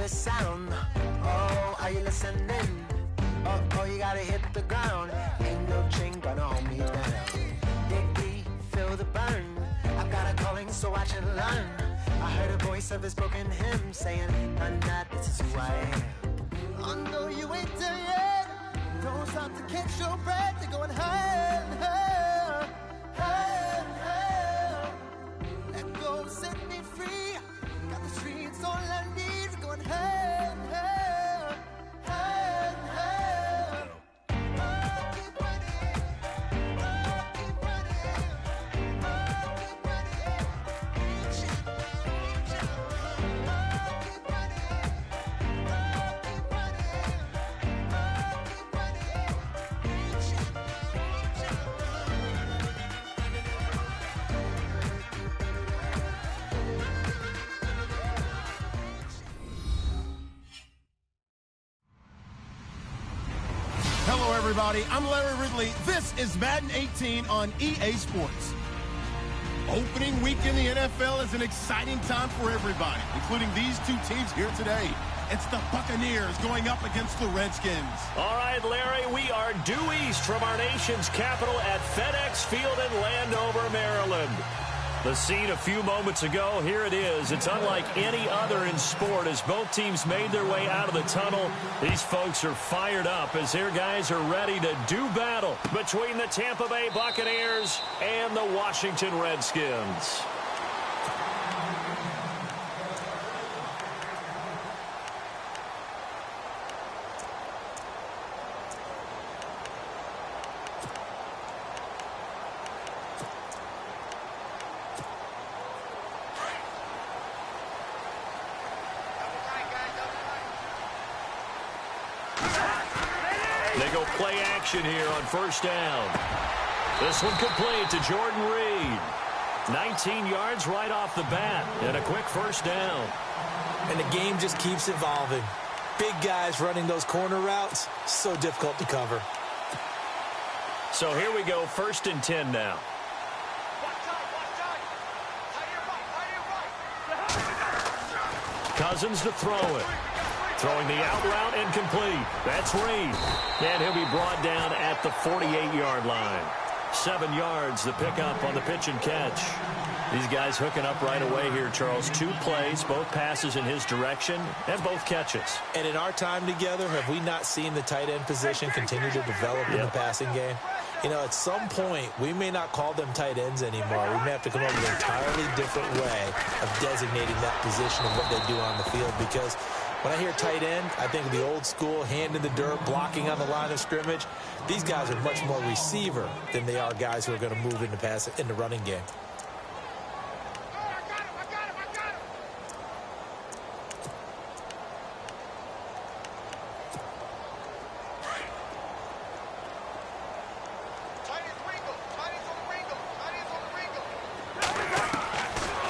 the sound. Oh, are you listening? Oh, you gotta hit the ground. Ain't no chain gonna hold me down. Dig, feel the burn. I've got a calling, so watch and learn. I heard a voice of this broken hymn saying, none that this is who I am. I know you ain't there yet. Don't stop to catch your breath. You're going higher and higher, higher and higher. Let go, set me free. Got the streets all I need. We're going higher and higher, higher and higher. Oh, keep running. Oh, keep running. Oh, keep running. Reach out, reach out. Oh, keep running. Oh, keep running. Oh, keep running. Reach out, reach out. Hello, everybody. I'm Larry Ridley. This is Madden 18 on EA Sports. Opening week in the NFL is an exciting time for everybody, including these two teams here today. It's the Buccaneers going up against the Redskins. All right, Larry, we are due east from our nation's capital at FedEx Field in Landover, Maryland. The scene a few moments ago, here it is. It's unlike any other in sport as both teams made their way out of the tunnel. These folks are fired up as their guys are ready to do battle between the Tampa Bay Buccaneers and the Washington Redskins. They go play action here on first down. This one complete to Jordan Reed. 19 yards right off the bat and a quick first down. And the game just keeps evolving. Big guys running those corner routes, so difficult to cover. So here we go, first and 10 now. Cousins to throw it. Throwing the out route incomplete. That's Reed. And he'll be brought down at the 48-yard line. 7 yards, the pickup on the pitch and catch. These guys hooking up right away here, Charles. 2 plays, both passes in his direction, and both catches. And in our time together, have we not seen the tight end position continue to develop in the passing game? You know, at some point, we may not call them tight ends anymore. We may have to come up with an entirely different way of designating that position and what they do on the field, because when I hear tight end, I think of the old school, hand in the dirt, blocking on the line of scrimmage. These guys are much more receiver than they are guys who are going to move into pass in the running game.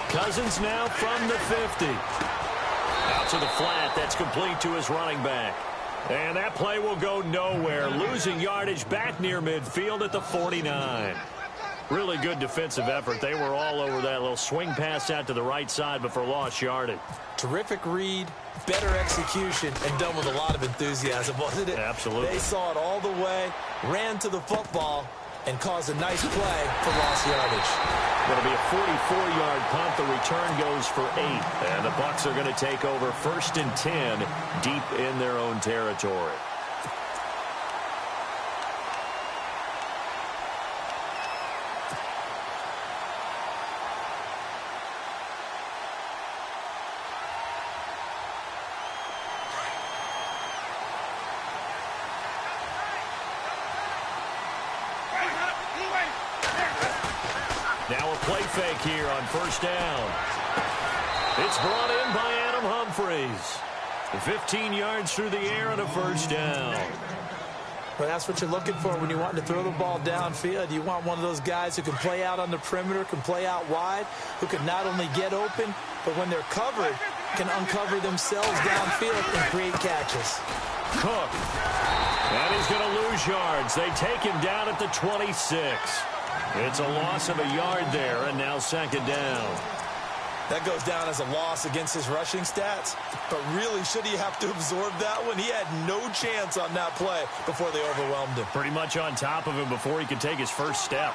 Cousins now from the 50. Out to the flat. That's complete to his running back. And that play will go nowhere. Losing yardage back near midfield at the 49. Really good defensive effort. They were all over that little swing pass out to the right side, but for lost yardage. Terrific read, better execution, and done with a lot of enthusiasm, wasn't it? Absolutely. They saw it all the way, ran to the football, and caused a nice play for lost yardage. Going to be a 44-yard punt. The return goes for 8. And the Bucs are going to take over first and 10 deep in their own territory. Now a play fake here on first down. It's brought in by Adam Humphries. 15 yards through the air and a first down. Well, that's what you're looking for when you want to throw the ball downfield. You want one of those guys who can play out on the perimeter, can play out wide, who can not only get open, but when they're covered, can uncover themselves downfield and create catches. Cook. And he's going to lose yards. They take him down at the 26. It's a loss of a yard there, and now second down. That goes down as a loss against his rushing stats. But really, should he have to absorb that one? He had no chance on that play before they overwhelmed him. Pretty much on top of him before he could take his first step.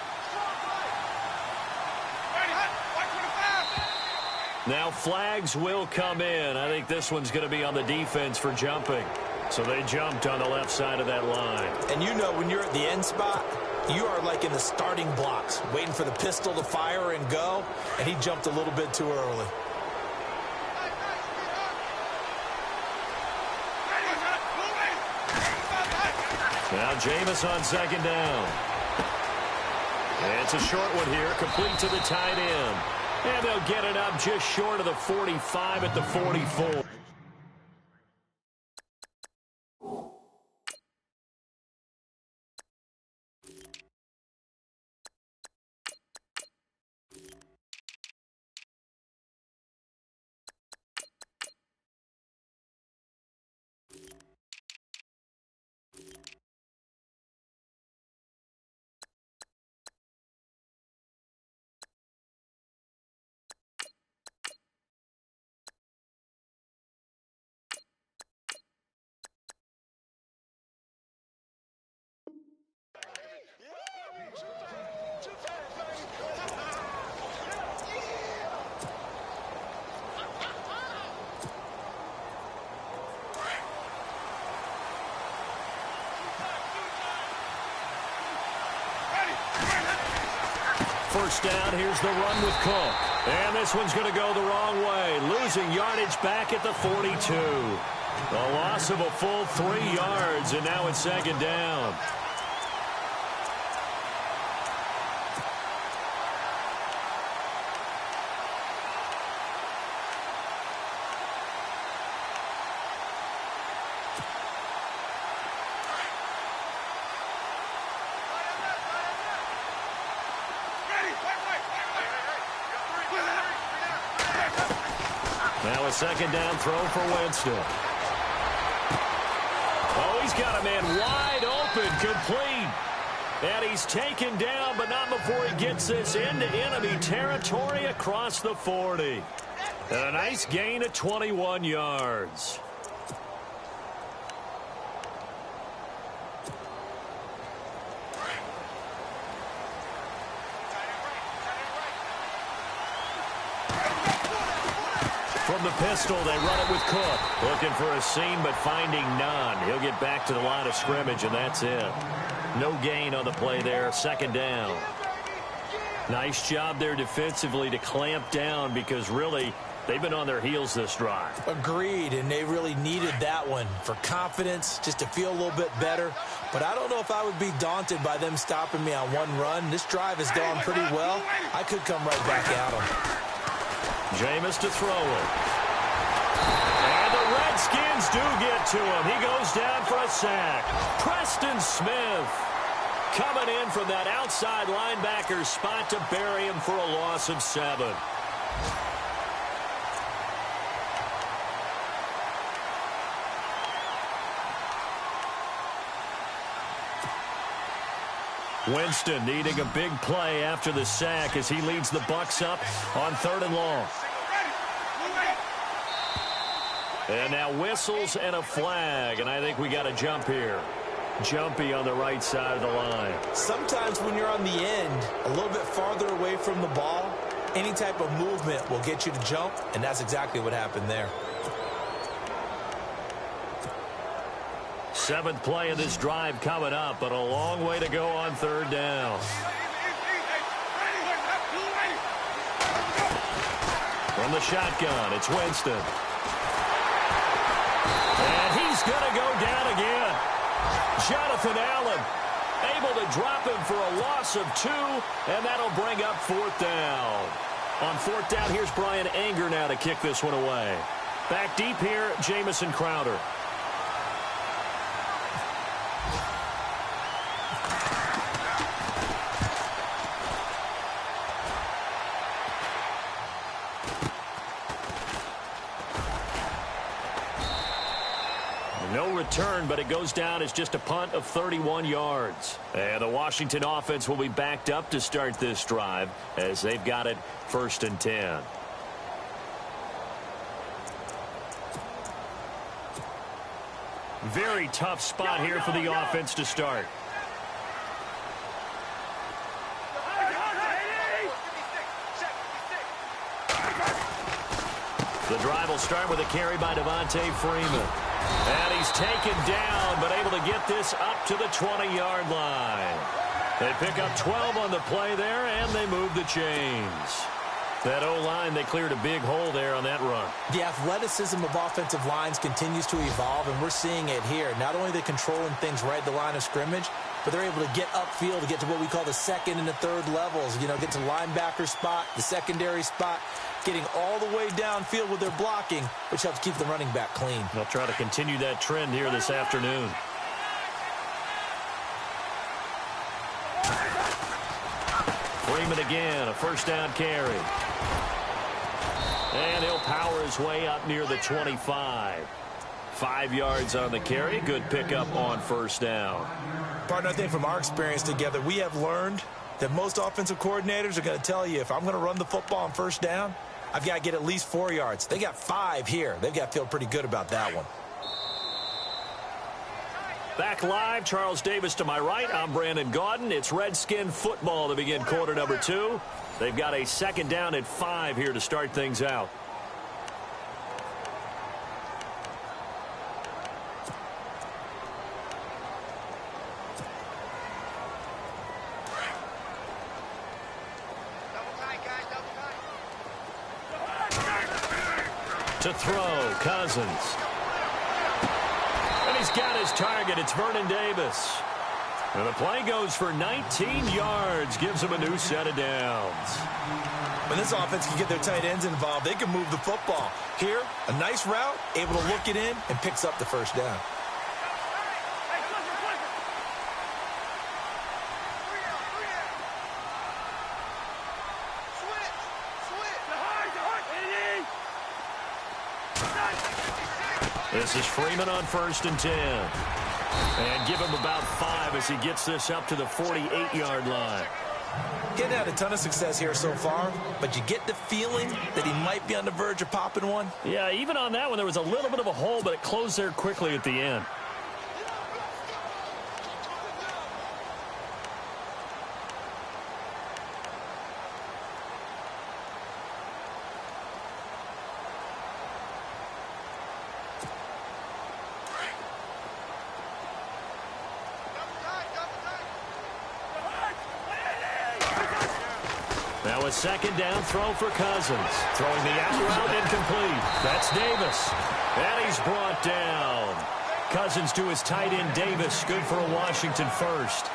Now flags will come in. I think this one's going to be on the defense for jumping. So they jumped on the left side of that line. And you know when you're at the end spot, you are like in the starting blocks, waiting for the pistol to fire and go, and he jumped a little bit too early. Now Jameis on second down. And it's a short one here, complete to the tight end. And they'll get it up just short of the 45 at the 44. First down, here's the run with Cook. And this one's going to go the wrong way. Losing yardage back at the 42. A loss of a full 3 yards, and now it's second down. Now a second down throw for Winston. Oh, he's got a man wide open, complete. And he's taken down, but not before he gets this into enemy territory across the 40. And a nice gain of 21 yards. From the pistol, they run it with Cook. Looking for a seam, but finding none. He'll get back to the line of scrimmage, and that's it. No gain on the play there. Second down. Nice job there defensively to clamp down because really they've been on their heels this drive. Agreed, and they really needed that one for confidence, just to feel a little bit better. But I don't know if I would be daunted by them stopping me on one run. This drive has gone pretty well. I could come right back at them. Jameis to throw it. And the Redskins do get to him. He goes down for a sack. Preston Smith coming in from that outside linebacker spot to bury him for a loss of 7. Winston needing a big play after the sack as he leads the Bucs up on 3rd and long. And now whistles and a flag, and I think we got a jump here. Jumpy on the right side of the line. Sometimes when you're on the end, a little bit farther away from the ball, any type of movement will get you to jump, and that's exactly what happened there. 7th play of this drive coming up, but a long way to go on 3rd down. From the shotgun, it's Winston. And he's going to go down again. Jonathan Allen able to drop him for a loss of 2, and that'll bring up 4th down. On 4th down, here's Brian Anger now to kick this one away. Back deep here, Jamison Crowder. No return, but it goes down as just a punt of 31 yards. And the Washington offense will be backed up to start this drive as they've got it 1st and 10. Very tough spot here for the offense to start. The drive will start with a carry by Devontae Freeman. And he's taken down, but able to get this up to the 20-yard line. They pick up 12 on the play there, and they move the chains. That O-line, they cleared a big hole there on that run. The athleticism of offensive lines continues to evolve, and we're seeing it here. Not only are they controlling things right at the line of scrimmage, but they're able to get upfield to get to what we call the second and the third levels. You know, get to linebacker spot, the secondary spot, getting all the way downfield with their blocking, which helps keep the running back clean. They'll try to continue that trend here this afternoon. Freeman again, a first down carry. And he'll power his way up near the 25. 5 yards on the carry. Good pickup on first down. Partner, I think from our experience together, we have learned that most offensive coordinators are going to tell you, if I'm going to run the football on first down, I've got to get at least 4 yards. They got 5 here. They've got to feel pretty good about that one. Back live, Charles Davis to my right. I'm Brandon Gaudin. It's Redskin football to begin quarter number 2. They've got a second down at 5 here to start things out. To throw, Cousins. And he's got his target. It's Vernon Davis. And the play goes for 19 yards. Gives him a new set of downs. When this offense can get their tight ends involved, they can move the football. Here, a nice route, able to look it in, and picks up the first down. This is Freeman on 1st and 10. And give him about 5 as he gets this up to the 48-yard line. He hasn't had a ton of success here so far, but you get the feeling that he might be on the verge of popping one. Yeah, even on that one, there was a little bit of a hole, but it closed there quickly at the end. Now a second down throw for Cousins. Throwing the out route incomplete. That's Davis. And he's brought down. Cousins to his tight end Davis. Good for a Washington first.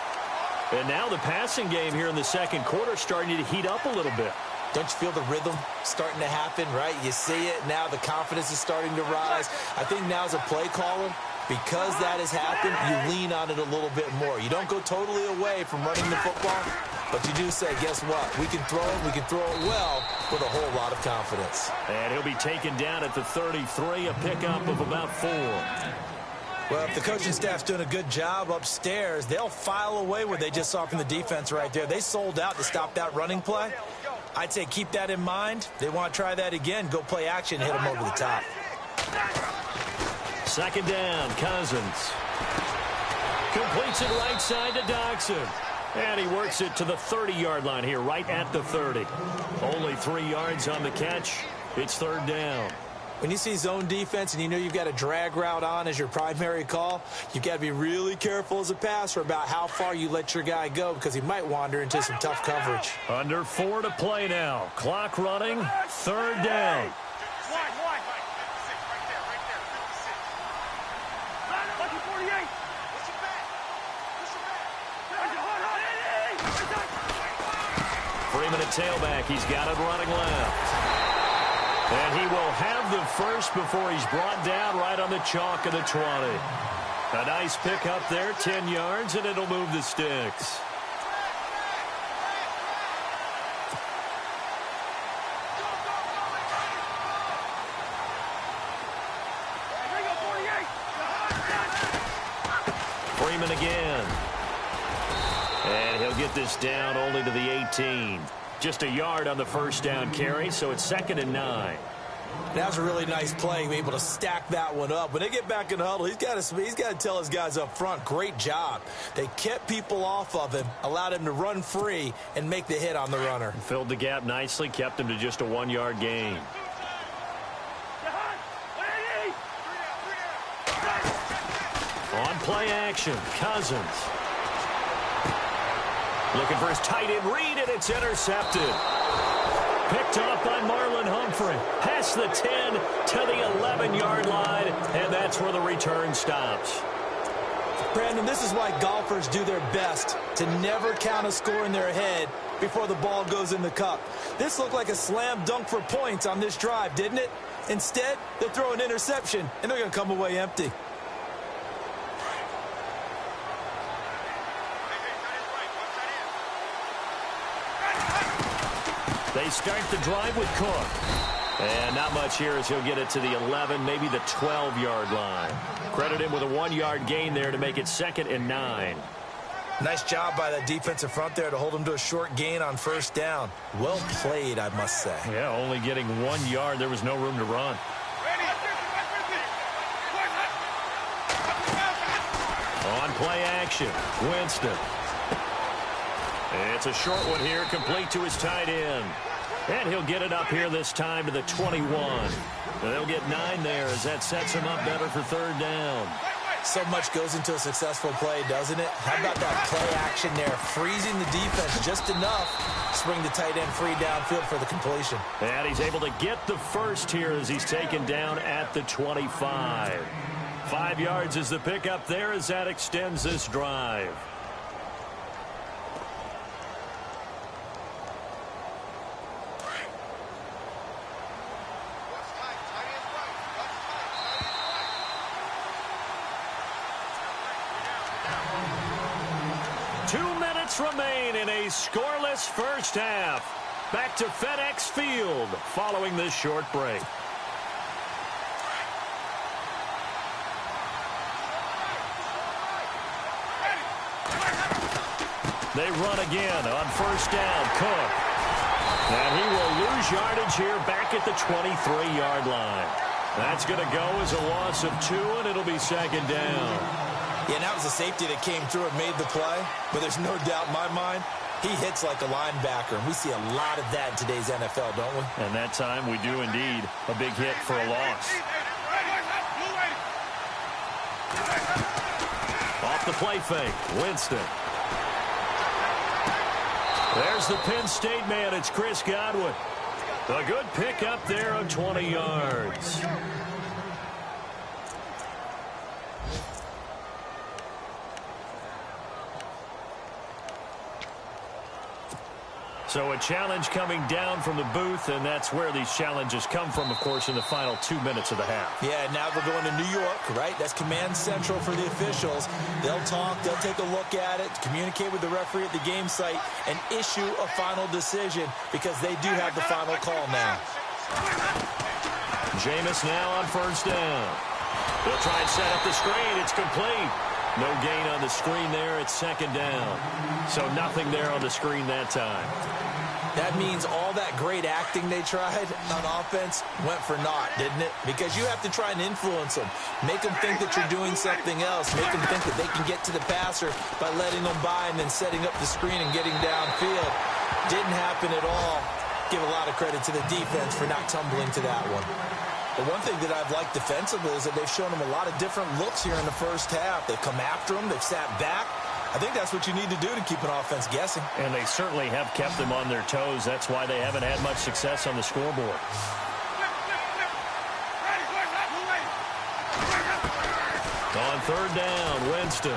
And now the passing game here in the second quarter starting to heat up a little bit. Don't you feel the rhythm starting to happen, right? You see it. Now the confidence is starting to rise. I think now as a play caller, because that has happened, you lean on it a little bit more. You don't go totally away from running the football, but you do say, guess what? We can throw it. We can throw it well with a whole lot of confidence. And he'll be taken down at the 33, a pickup of about 4. Well, if the coaching staff's doing a good job upstairs, they'll file away what they just saw from the defense right there. They sold out to stop that running play. I'd say keep that in mind. They want to try that again. Go play action, hit them over the top. Second down, Cousins. Completes it right side to Dodson. And he works it to the 30-yard line here, right at the 30. Only 3 yards on the catch. It's third down. When you see zone defense and you know you've got a drag route on as your primary call, you've got to be really careful as a passer about how far you let your guy go because he might wander into some tough coverage. Under 4 to play now. Clock running. Third down. Freeman at tailback. He's got it running left. And he will have the first before he's brought down right on the chalk of the 20. A nice pickup there, 10 yards, and it'll move the sticks. Freeman again. And he'll get this down only to the 18. Just a yard on the first down carry, so it's 2nd and 9. That was a really nice play, able to stack that one up. When they get back in the huddle, he's got to tell his guys up front, great job. They kept people off of him, allowed him to run free and make the hit on the runner. Filled the gap nicely, kept him to just a 1-yard gain. On play action, Cousins. Looking for his tight end read, and it's intercepted. Picked off by Marlon Humphrey. Past the 10 to the 11-yard line, and that's where the return stops. Brandon, this is why golfers do their best to never count a score in their head before the ball goes in the cup. This looked like a slam dunk for points on this drive, didn't it? Instead, they throw an interception, and they're going to come away empty. They start the drive with Cook. And not much here as he'll get it to the 11, maybe the 12-yard line. Credit him with a 1-yard gain there to make it 2nd and 9. Nice job by the defensive front there to hold him to a short gain on first down. Well played, I must say. Yeah, only getting 1 yard. There was no room to run. On play action, Winston. It's a short one here, complete to his tight end. And he'll get it up here this time to the 21. And they'll get 9 there as that sets him up better for 3rd down. So much goes into a successful play, doesn't it? How about that play action there, freezing the defense just enough to bring the tight end free downfield for the completion. And he's able to get the first here as he's taken down at the 25. 5 yards is the pickup there as that extends this drive. Remain in a scoreless first half. Back to FedEx Field following this short break. They run again on first down. Cook. And he will lose yardage here back at the 23-yard line. That's going to go as a loss of 2, and it'll be 2nd down. Yeah, and that was a safety that came through and made the play. But there's no doubt in my mind, he hits like a linebacker. And we see a lot of that in today's NFL, don't we? And that time we do indeed. A big hit for a loss. Off the play fake, Winston. There's the Penn State man. It's Chris Godwin. A good pickup there of 20 yards. So a challenge coming down from the booth, and that's where these challenges come from, of course, in the final 2 minutes of the half. Yeah, now they're going to New York, right? That's command central for the officials. They'll talk, they'll take a look at it, communicate with the referee at the game site, and issue a final decision because they do have the final call now. Jameis now on first down. They'll try and set up the screen. It's complete. No gain on the screen there. It's 2nd down. So nothing there on the screen that time. That means all that great acting they tried on offense went for naught, didn't it? Because you have to try and influence them. Make them think that you're doing something else. Make them think that they can get to the passer by letting them by and then setting up the screen and getting downfield. Didn't happen at all. Give a lot of credit to the defense for not tumbling to that one. But one thing that I've liked defensively is that they've shown them a lot of different looks here in the first half. They've come after them. They've sat back. I think that's what you need to do to keep an offense guessing. And they certainly have kept them on their toes. That's why they haven't had much success on the scoreboard. On third down, Winston.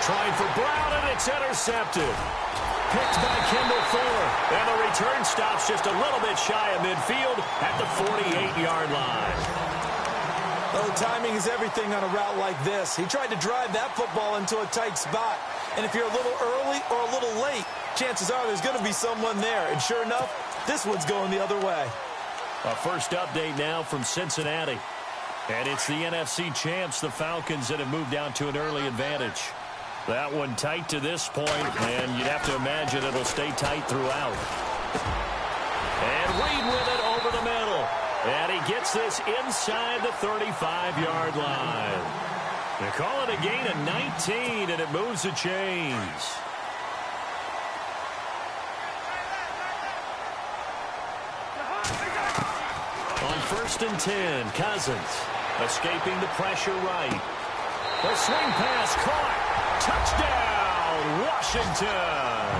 Trying for Brown, and it's intercepted. Picked by Kendall Fuller. And the return stops just a little bit shy of midfield at the 48-yard line. Oh, timing is everything on a route like this. He tried to drive that football into a tight spot. And if you're a little early or a little late, chances are there's going to be someone there. And sure enough, this one's going the other way. A first update now from Cincinnati. And it's the NFC champs, the Falcons, that have moved down to an early advantage. That one tight to this point, and you'd have to imagine it'll stay tight throughout. And Reed with it over the middle. And he gets this inside the 35-yard line. They call it a gain of 19, and it moves the chains. On 1st and 10, Cousins escaping the pressure right. The swing pass caught. Touchdown, Washington.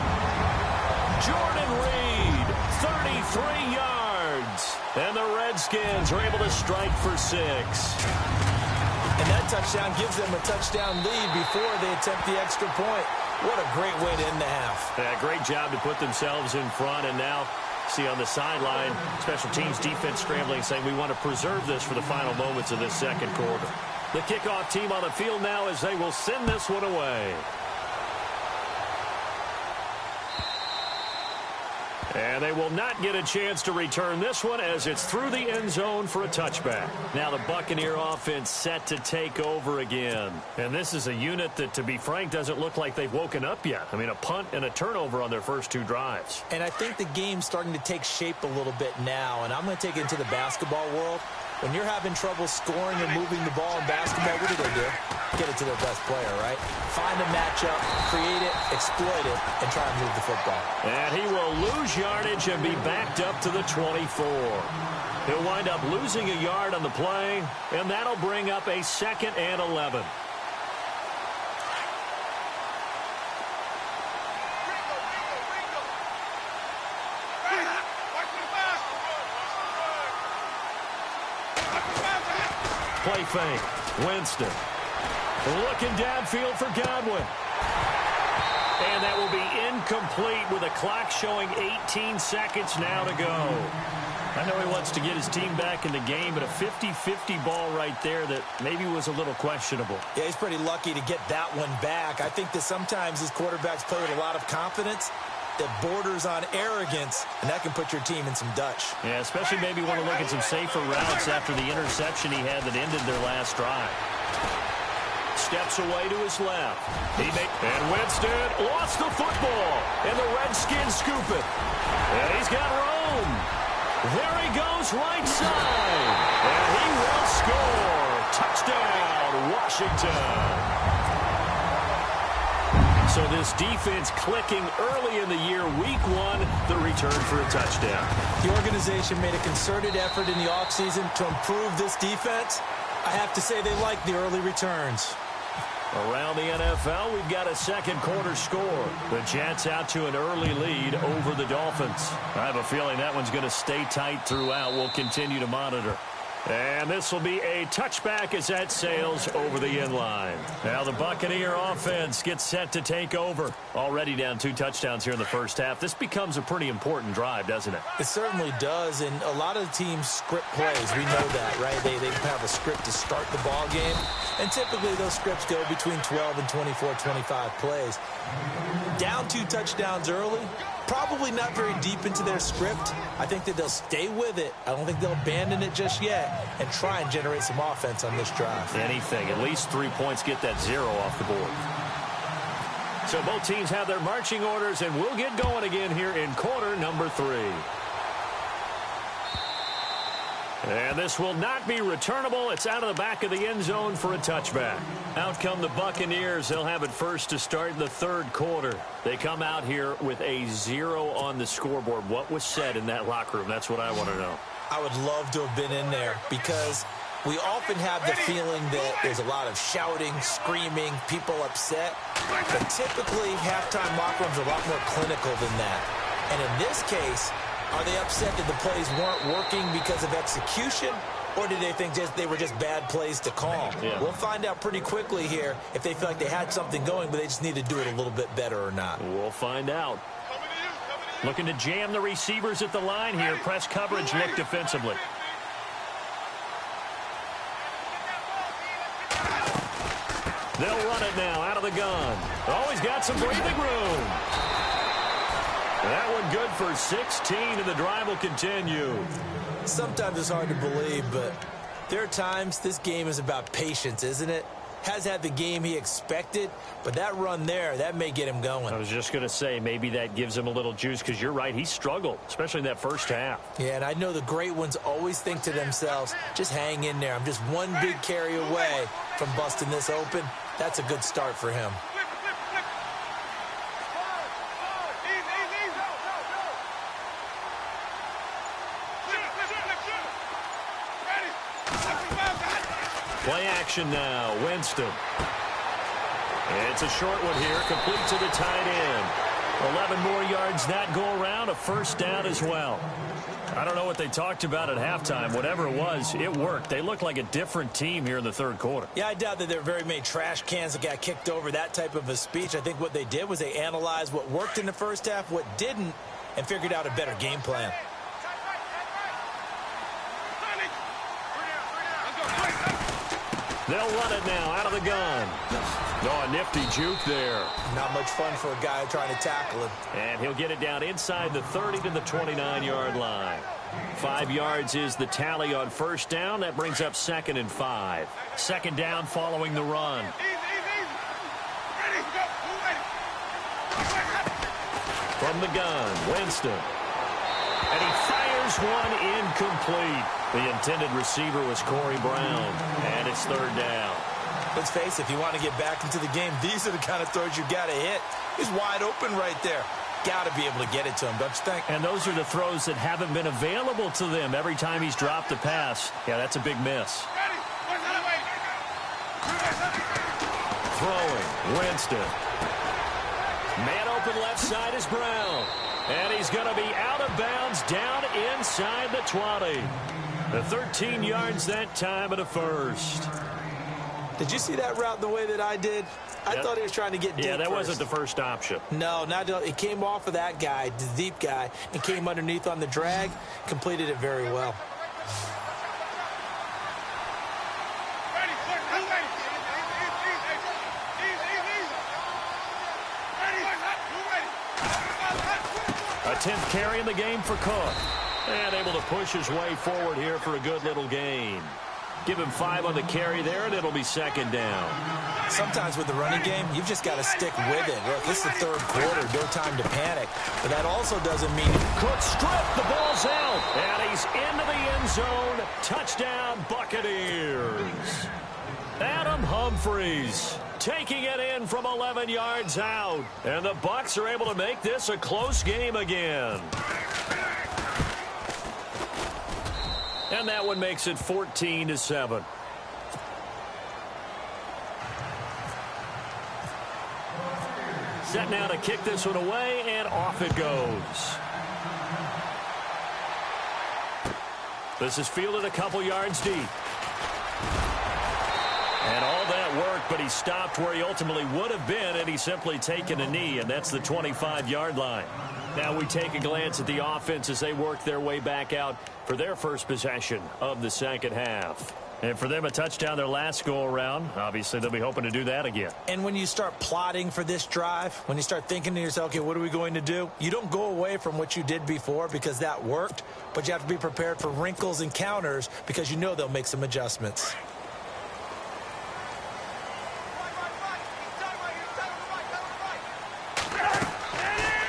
Jordan Reed, 33 yards. And the Redskins are able to strike for 6. And that touchdown gives them a touchdown lead before they attempt the extra point. What a great way to end the half. Yeah, great job to put themselves in front, and now see on the sideline, special teams defense scrambling, saying we want to preserve this for the final moments of this second quarter. The kickoff team on the field now as they will send this one away. And they will not get a chance to return this one as it's through the end zone for a touchback. Now the Buccaneer offense set to take over again. And this is a unit that, to be frank, doesn't look like they've woken up yet. I mean, a punt and a turnover on their first 2 drives. And I think the game's starting to take shape a little bit now. And I'm going to take it into the basketball world. When you're having trouble scoring and moving the ball in basketball, what do? Get it to their best player, right? Find a matchup, create it, exploit it, and try and move the football. And he will lose yardage and be backed up to the 24. He'll wind up losing a yard on the play, and that'll bring up a 2nd and 11. Play fake. Winston. Looking downfield for Godwin. And that will be incomplete with a clock showing 18 seconds now to go. I know he wants to get his team back in the game, but a 50-50 ball right there that maybe was a little questionable. Yeah, he's pretty lucky to get that one back. I think that sometimes his quarterbacks play with a lot of confidence that borders on arrogance, and that can put your team in some Dutch. Yeah, especially maybe want to look at some safer routes after the interception he had that ended their last drive. Steps away to his left. And Winston lost the football, and the Redskins scoop it. And he's got room. There he goes right side. And he will score. Touchdown, Washington. So this defense clicking early in the year, week 1, the return for a touchdown. The organization made a concerted effort in the offseason to improve this defense. I have to say they like the early returns. Around the NFL, we've got a second quarter score. The Jets out to an early lead over the Dolphins. I have a feeling that one's going to stay tight throughout. We'll continue to monitor. And this will be a touchback as that sails over the end line. Now the Buccaneer offense gets set to take over. Already down 2 touchdowns here in the first half. This becomes a pretty important drive, doesn't it? It certainly does, and a lot of the teams script plays. We know that, right? They have a script to start the ball game, and typically those scripts go between 12 and 24, 25 plays. Down 2 touchdowns early, probably not very deep into their script. I think that they'll stay with it. I don't think they'll abandon it just yet and try and generate some offense on this drive. Anything. At least 3 points, get that 0 off the board. So both teams have their marching orders, and we'll get going again here in quarter number 3. And this will not be returnable. It's out of the back of the end zone for a touchback. Out come the Buccaneers. They'll have it first to start the third quarter. They come out here with a 0 on the scoreboard. What was said in that locker room? That's what I want to know. I would love to have been in there because we often have the feeling that there's a lot of shouting, screaming, people upset. But typically, halftime locker rooms are a lot more clinical than that. And in this case, are they upset that the plays weren't working because of execution, or did they think they were just bad plays to call? Yeah. We'll find out pretty quickly here if they feel like they had something going, but they just need to do it a little bit better or not. We'll find out. Looking to jam the receivers at the line here. Press coverage look defensively. They'll run it now out of the gun. Oh, he's got some breathing room. That one good for 16, and the drive will continue. Sometimes it's hard to believe, but there are times this game is about patience, isn't it? has had the game he expected, but that run there, that may get him going. I was just going to say, maybe that gives him a little juice, because you're right, he struggled, especially in that first half. Yeah, and I know the great ones always think to themselves, just hang in there. I'm just one big carry away from busting this open. That's a good start for him. Play action now, Winston. It's a short one here, complete to the tight end. 11 more yards that go around, a first down as well. I don't know what they talked about at halftime. Whatever it was, it worked. They looked like a different team here in the third quarter. Yeah, I doubt that there were very many trash cans that got kicked over, that type of a speech. I think what they did was they analyzed what worked in the first half, what didn't, and figured out a better game plan. They'll run it now out of the gun. Oh, a nifty juke there. Not much fun for a guy trying to tackle him. And he'll get it down inside the 30 to the 29-yard line. 5 yards is the tally on first down. That brings up 2nd and 5. Second down following the run. From the gun, Winston. And he fires one incomplete. The intended receiver was Corey Brown. And it's third down. Let's face it, if you want to get back into the game, these are the kind of throws you got to hit. He's wide open right there. Got to be able to get it to him, don't you think? And those are the throws that haven't been available to them every time he's dropped a pass. Yeah, that's a big miss. Throwing, Winston. Man open left side is Brown. And he's going to be out of bounds down inside the 20. The 13 yards that time at a first. Did you see that route the way that I did? I thought he was trying to get deep. Yeah, that first. wasn't the first option. No, it came off of that guy, the deep guy, and came underneath on the drag, completed it very well. A 10th carry in the game for Cook. And able to push his way forward here for a good little gain. Give him 5 on the carry there, and it'll be second down. Sometimes with the running game, you've just got to stick with it. Look, this is the third quarter, no time to panic. But that also doesn't mean Cook stripped, the ball's out, and he's into the end zone. Touchdown, Buccaneers. Adam Humphries taking it in from 11 yards out. And the Bucs are able to make this a close game again. And that one makes it 14-7. Set now to kick this one away, and off it goes. This is fielded a couple yards deep. And all that worked, but he stopped where he ultimately would have been, and he's simply taken a knee, and that's the 25-yard line. Now we take a glance at the offense as they work their way back out for their first possession of the second half. And for them, a touchdown their last go-around. Obviously, they'll be hoping to do that again. And when you start plotting for this drive, when you start thinking to yourself, okay, what are we going to do? You don't go away from what you did before because that worked, but you have to be prepared for wrinkles and counters because you know they'll make some adjustments.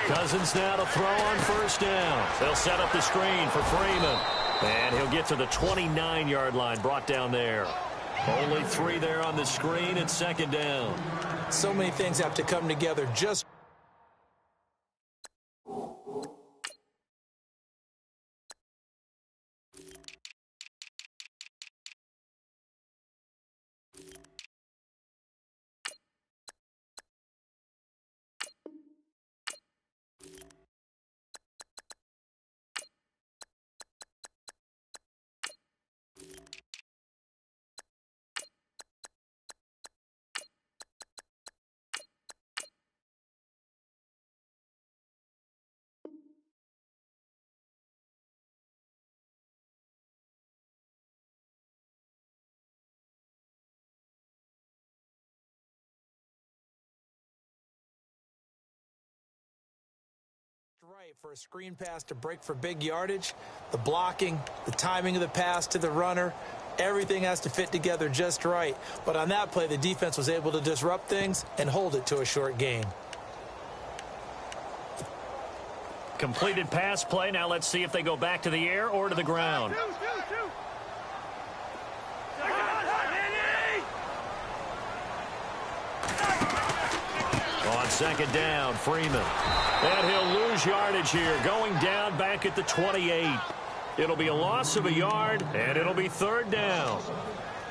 Cousins now to throw on first down. They'll set up the screen for Freeman. And he'll get to the 29-yard line, brought down there. Only 3 there on the screen, and second down. So many things have to come together just right for a screen pass to break for big yardage. The blocking, the timing of the pass to the runner, Everything has to fit together just right. But on that play, the defense was able to disrupt things and hold it to a short gain. Completed pass play. Now let's see if they go back to the air or to the ground. On second down, Freeman. And he'll lose yardage here, going down back at the 28. It'll be a loss of a yard, and it'll be third down.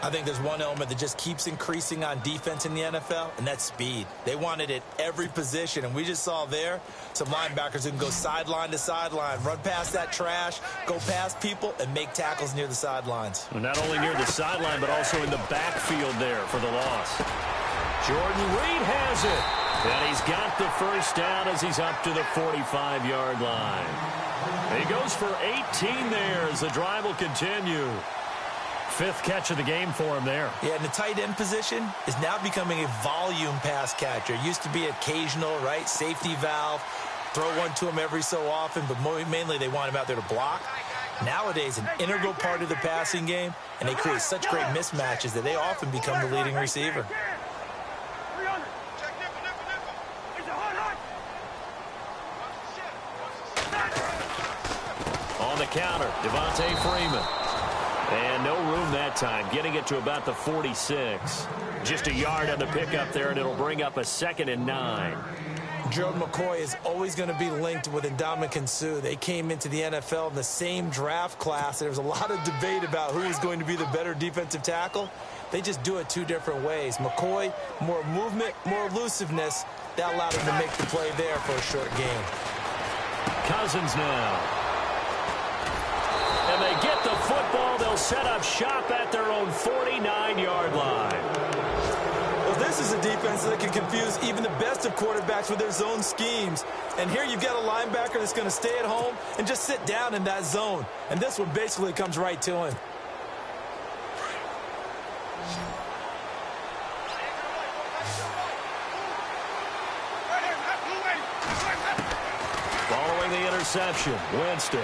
I think there's one element that just keeps increasing on defense in the NFL, and that's speed. They want it at every position, and we just saw there some linebackers who can go sideline to sideline, run past that trash, go past people, and make tackles near the sidelines. Not only near the sideline, but also in the backfield there for the loss. Jordan Reed has it, and he's got the first down as he's up to the 45-yard line. He goes for 18 there as the drive will continue. Fifth catch of the game for him there. Yeah, and the tight end position is now becoming a volume pass catcher. It used to be occasional, right? Safety valve. Throw one to him every so often, but mainly they want him out there to block. Nowadays, an integral part of the passing game, and they create such great mismatches that they often become the leading receiver. On the counter, Devontae Freeman. And no room that time, getting it to about the 46. Just a yard on the pickup there, and it'll bring up a 2nd and 9. Gerald McCoy is always going to be linked with Ndamukong Suh. They came into the NFL in the same draft class. There was a lot of debate about who was going to be the better defensive tackle. They just do it two different ways. McCoy, more movement, more elusiveness. That allowed him to make the play there for a short gain. Cousins now. And they get the football. They'll set up shop at their own 49-yard line. Well, this is a defense that can confuse even the best of quarterbacks with their zone schemes. And here you've got a linebacker that's going to stay at home and just sit down in that zone. And this one basically comes right to him. Following the interception, Winston.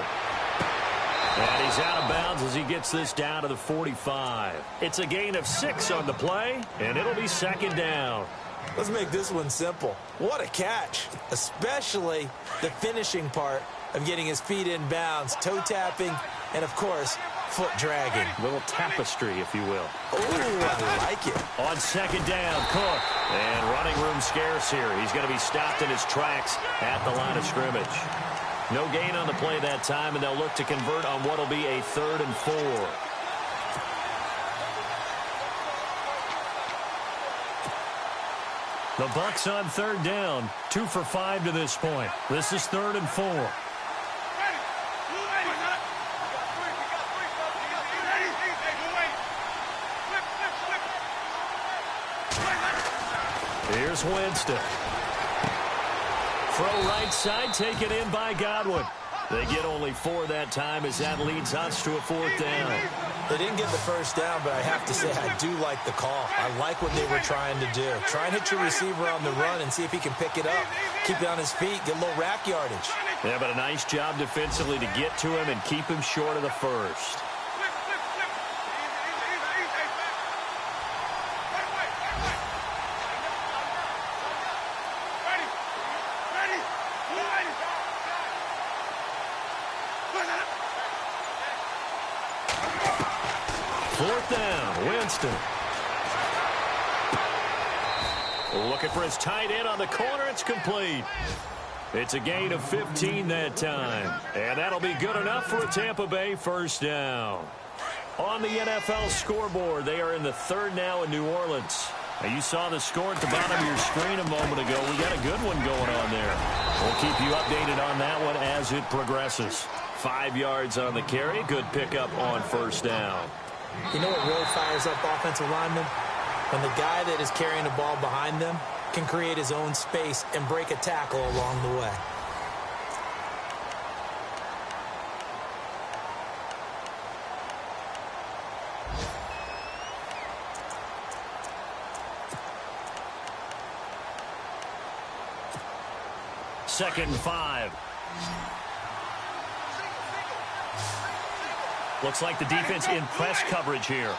And he's out of bounds as he gets this down to the 45. It's a gain of 6 on the play, and it'll be 2nd down. Let's make this one simple. What a catch, especially the finishing part of getting his feet in bounds, toe tapping, and, of course, foot dragging. A little tapestry, if you will. Ooh, I like it. On 2nd down, Cook. And running room scarce here. He's going to be stopped in his tracks at the line of scrimmage. No gain on the play that time, and they'll look to convert on what will be a 3rd and 4. The Bucs on 3rd down, 2 for 5 to this point. This is 3rd and 4. Here's Winston. Throw right side, taken in by Godwin. They get only 4 that time as that leads us to a 4th down. They didn't get the first down, but I have to say I do like the call. I like what they were trying to do. Try and hit your receiver on the run and see if he can pick it up. Keep it on his feet, get a little rack yardage. Yeah, but a nice job defensively to get to him and keep him short of the first. Fourth down, Winston. Looking for his tight end on the corner. It's complete. It's a gain of 15 that time. And that'll be good enough for a Tampa Bay first down. On the NFL scoreboard, they are in the 3rd now in New Orleans. Now, you saw the score at the bottom of your screen a moment ago. We got a good one going on there. We'll keep you updated on that one as it progresses. 5 yards on the carry. Good pickup on first down. You know what really fires up offensive linemen? When the guy that is carrying the ball behind them can create his own space and break a tackle along the way. Second and 5. Looks like the defense in press coverage here.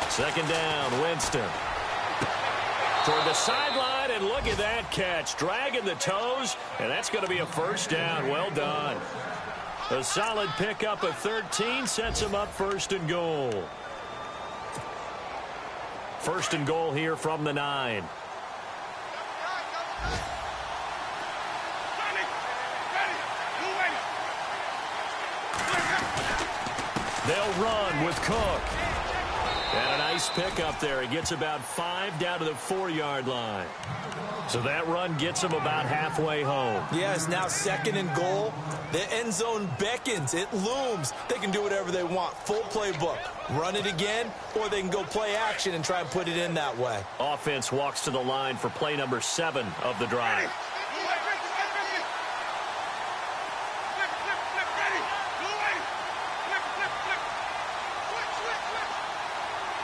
Second down, Winston. Toward the sideline, and look at that catch. Dragging the toes, and that's going to be a first down. Well done. A solid pickup of 13 sets him up first and goal. First and goal here from the 9. They'll run with Cook. And a nice pickup there. He gets about 5 down to the 4-yard line. So that run gets him about halfway home. Yeah, it's now second and goal. The end zone beckons. It looms. They can do whatever they want. Full playbook. Run it again, or they can go play action and try and put it in that way. Offense walks to the line for play number 7 of the drive.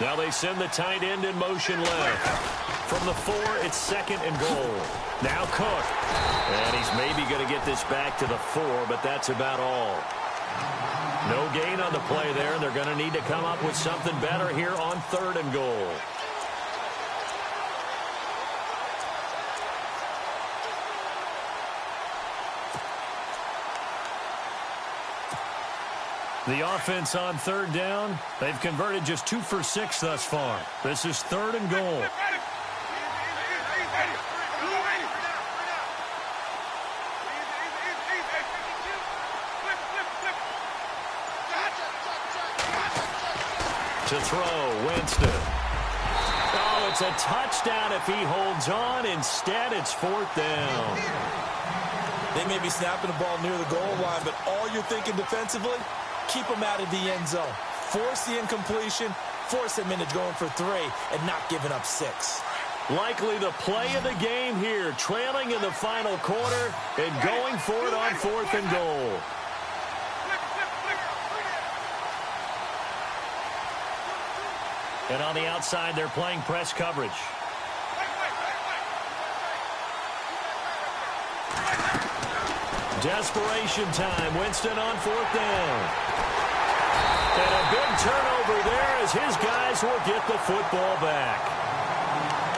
Now they send the tight end in motion left. From the 4, it's second and goal. Now Cook. And he's maybe going to get this back to the 4, but that's about all. No gain on the play there. They're going to need to come up with something better here on third and goal. The offense on third down, they've converted just 2 for 6 thus far. This is third and goal. To throw, Winston. Oh, it's a touchdown if he holds on. Instead, it's fourth down. They may be snapping the ball near the goal line, but all you're thinking defensively, keep them out of the end zone. Force the incompletion, force them into going for 3, and not giving up 6. Likely the play of the game here, trailing in the final quarter and going for it on fourth and goal. And on the outside, they're playing press coverage. Desperation time. Winston on fourth down. And a big turnover there as his guys will get the football back.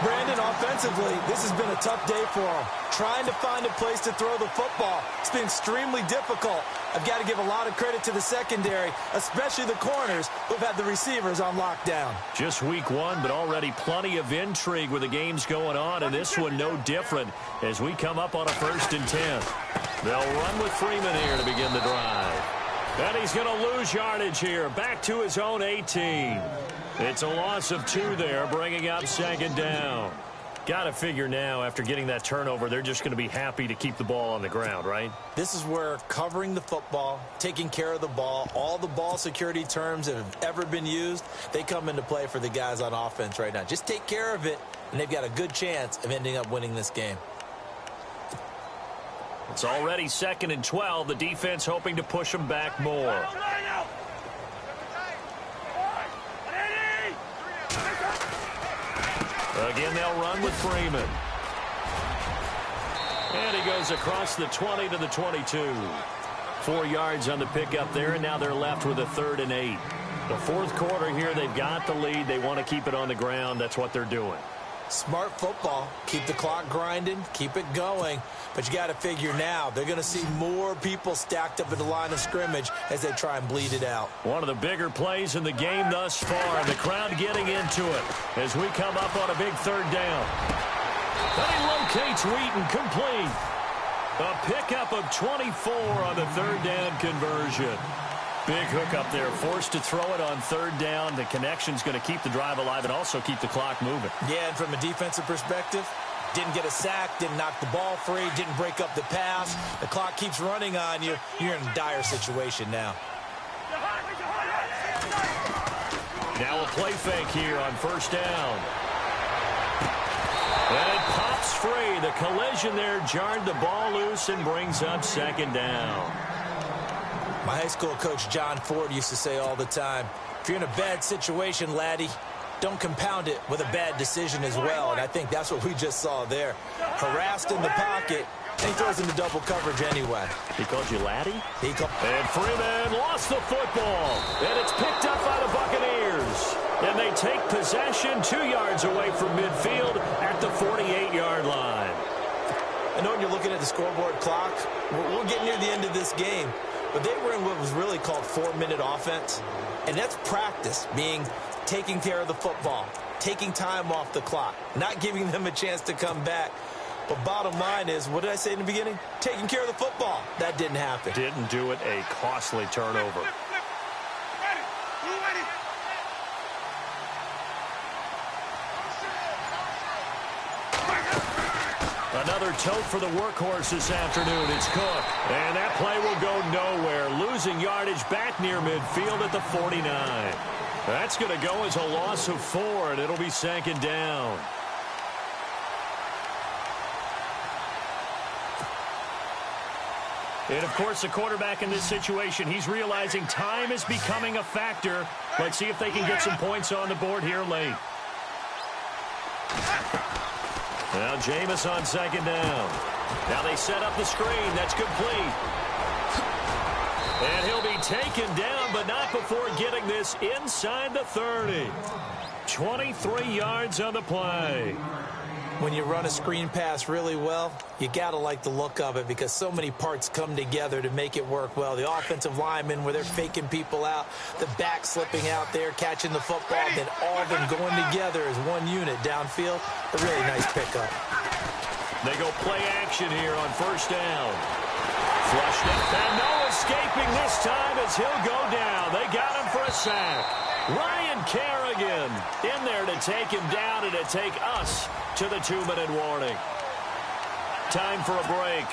Brandon, offensively, this has been a tough day for him. Trying to find a place to throw the football. It's been extremely difficult. I've got to give a lot of credit to the secondary, especially the corners who've had the receivers on lockdown. Just week 1, but already plenty of intrigue with the games going on, and this one no different as we come up on a 1st and 10. They'll run with Freeman here to begin the drive. And he's going to lose yardage here, back to his own 18. It's a loss of 2 there, bringing up second down. Got to figure now, after getting that turnover, they're just going to be happy to keep the ball on the ground, right? This is where covering the football, taking care of the ball, all the ball security terms that have ever been used, they come into play for the guys on offense right now. Just take care of it, and they've got a good chance of ending up winning this game. It's already 2nd and 12. The defense hoping to push them back more. Again, they'll run with Freeman. And he goes across the 20 to the 22. 4 yards on the pickup there, and now they're left with a 3rd and 8. The 4th quarter here, they've got the lead. They want to keep it on the ground. That's what they're doing. Smart football. Keep the clock grinding. Keep it going. But you got to figure now they're going to see more people stacked up at the line of scrimmage as they try and bleed it out. One of the bigger plays in the game thus far. The crowd getting into it as we come up on a big 3rd down. Then he locates Wheaton, complete. A pickup of 24 on the 3rd down conversion. Big hook up there, forced to throw it on 3rd down. The connection's going to keep the drive alive and also keep the clock moving. Yeah, and from a defensive perspective, didn't get a sack, didn't knock the ball free, didn't break up the pass. The clock keeps running on you. You're in a dire situation now. Now a play fake here on 1st down. And it pops free. The collision there jarred the ball loose and brings up 2nd down. My high school coach, John Ford, used to say all the time, if you're in a bad situation, laddie, don't compound it with a bad decision as well. And I think that's what we just saw there. Harassed in the pocket, And he throws into double coverage anyway. He called you laddie? And Freeman lost the football. And it's picked up by the Buccaneers. And they take possession 2 yards away from midfield at the 48-yard line. I know when you're looking at the scoreboard clock, we're getting near the end of this game. But they were in what was really called 4-minute offense. And that's practice, meaning taking care of the football, taking time off the clock, not giving them a chance to come back. But bottom line is, what did I say in the beginning? Taking care of the football. That didn't happen. Didn't do it. A costly turnover. Another tote for the workhorse this afternoon. It's Cook. And that play will go nowhere. Losing yardage back near midfield at the 49. That's going to go as a loss of 4, and it'll be 2nd down. And, of course, the quarterback in this situation, he's realizing time is becoming a factor. Let's see if they can get some points on the board here late. Now Jameis on 2nd down. Now they set up the screen. That's complete. And he'll be taken down, but not before getting this inside the 30. 23 yards on the play. When you run a screen pass really well, you got to like the look of it because so many parts come together to make it work well. The offensive linemen where they're faking people out, the back slipping out there, catching the football, then all of them going together as one unit downfield. A really nice pickup. They go play action here on 1st down. Flushed it, and no escaping this time as he'll go down. They got him for a sack. Ryan Kerrigan in there to take him down and to take us to the 2-minute warning. Time for a break.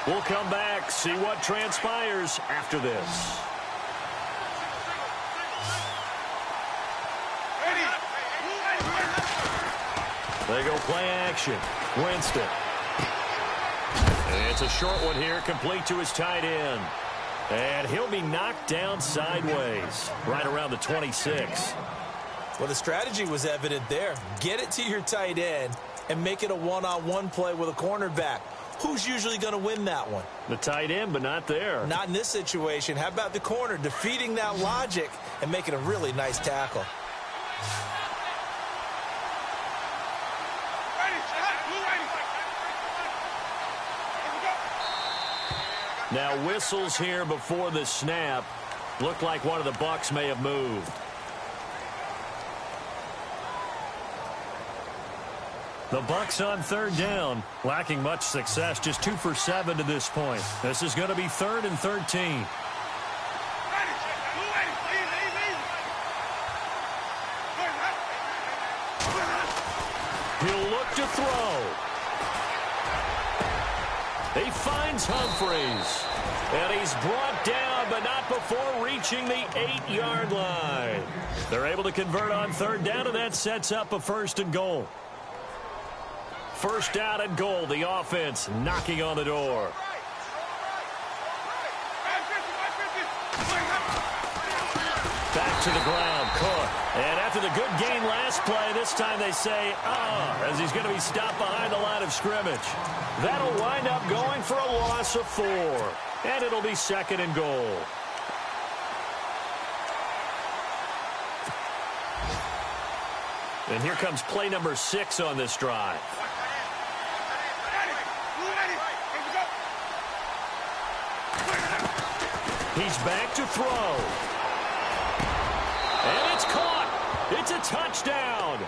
We'll come back, see what transpires after this. They go play action. Winston. And it's a short one here, complete to his tight end. And he'll be knocked down sideways, right around the 26. Well, the strategy was evident there. Get it to your tight end and make it a one-on-one play with a cornerback. Who's usually going to win that one? The tight end, but not there. Not in this situation. How about the corner defeating that logic and making a really nice tackle? Now whistles here before the snap. Looked like one of the Bucs may have moved. The Bucs on 3rd down, lacking much success, just 2 for 7 to this point. This is going to be 3rd and 13. He'll look to throw. He finds Humphreys. And he's brought down, but not before reaching the 8-yard line. They're able to convert on 3rd down, and that sets up a 1st and goal. 1st down and goal, the offense knocking on the door. Back to the ground, Cook. And after the good gain last play, this time they say, as he's going to be stopped behind the line of scrimmage. That'll wind up going for a loss of 4. And it'll be 2nd and goal. And here comes play number 6 on this drive. He's back to throw. And it's caught. It's a touchdown.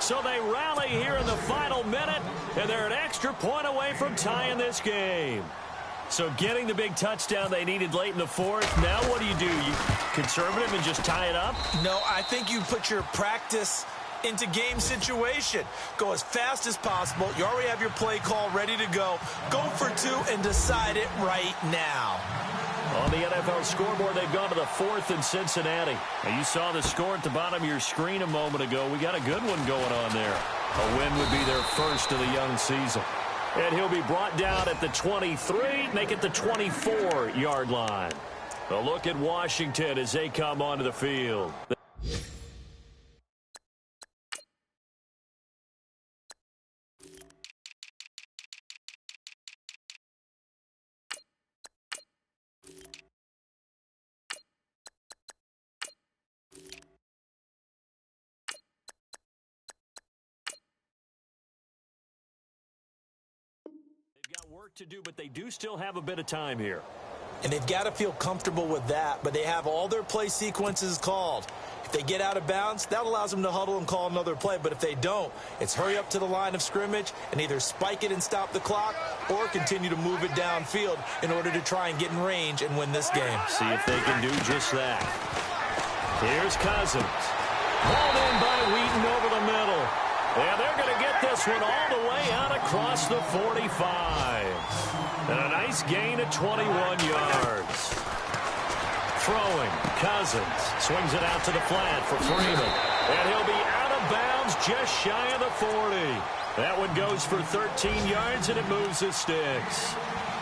So they rally here in the final minute, and they're an extra point away from tying this game. So getting the big touchdown they needed late in the 4th. Now what do? You conservative and just tie it up? No, I think you put your practice into game situation. Go as fast as possible. You already have your play call ready to go. Go for 2 and decide it right now. On the NFL scoreboard, they've gone to the 4th in Cincinnati. Now, you saw the score at the bottom of your screen a moment ago. We got a good one going on there. A win would be their first of the young season. And he'll be brought down at the 23, make it the 24-yard line. A look at Washington as they come onto the field. work to do, but they do still have a bit of time here. And they've got to feel comfortable with that, but they have all their play sequences called. If they get out of bounds, that allows them to huddle and call another play. But if they don't, it's hurry up to the line of scrimmage and either spike it and stop the clock or continue to move it downfield in order to try and get in range and win this game. See if they can do just that. Here's Cousins. Hauled in by Wheaton over the middle. And they're going to get this one all the way out across the 45. And a nice gain of 21 yards. Throwing, Cousins swings it out to the flat for Freeman. And he'll be out of bounds just shy of the 40. That one goes for 13 yards, and it moves the sticks.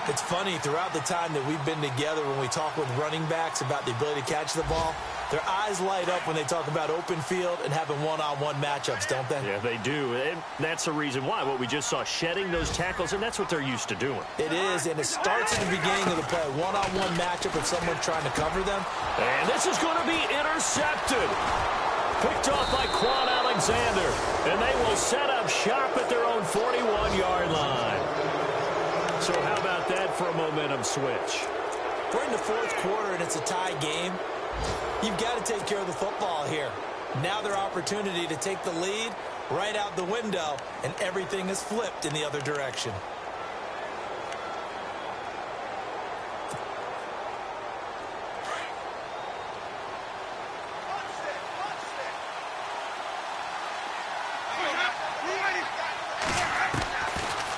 It's funny, throughout the time that we've been together, when we talk with running backs about the ability to catch the ball, their eyes light up when they talk about open field and having one-on-one matchups, don't they? Yeah, they do. And that's the reason why. What we just saw, shedding those tackles, and that's what they're used to doing. It is, and it starts at the beginning of the play. One-on-one matchup if someone's trying to cover them. And this is going to be intercepted. Picked off by Quan Alexander. And they will set up shop at their own 41-yard line. So how about that for a momentum switch? We're in the fourth quarter, and it's a tie game. You've got to take care of the football here. Now their opportunity to take the lead right out the window, and everything is flipped in the other direction.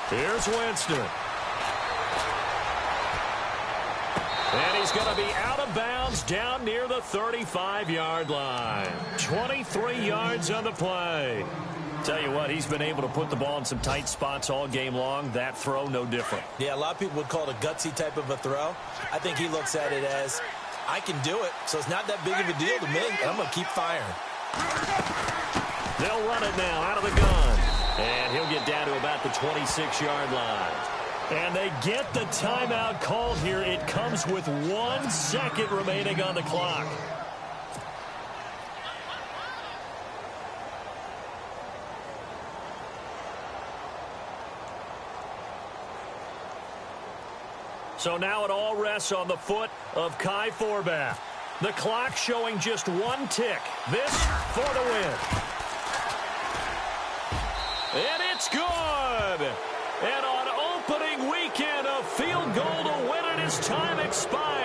Here's Winston. And he's going to be out of bounds down near the 35-yard line. 23 yards on the play. Tell you what, he's been able to put the ball in some tight spots all game long. That throw, no different. Yeah, a lot of people would call it a gutsy type of a throw. I think he looks at it as, I can do it, so it's not that big of a deal to me, and I'm going to keep firing. They'll run it now out of the gun. And he'll get down to about the 26-yard line. And they get the timeout called here. It comes with 1 second remaining on the clock. So now it all rests on the foot of Kai Forbath. The clock showing just 1 tick. This for the win. And it's good. And on opening weekend, a field goal to win it as time expires.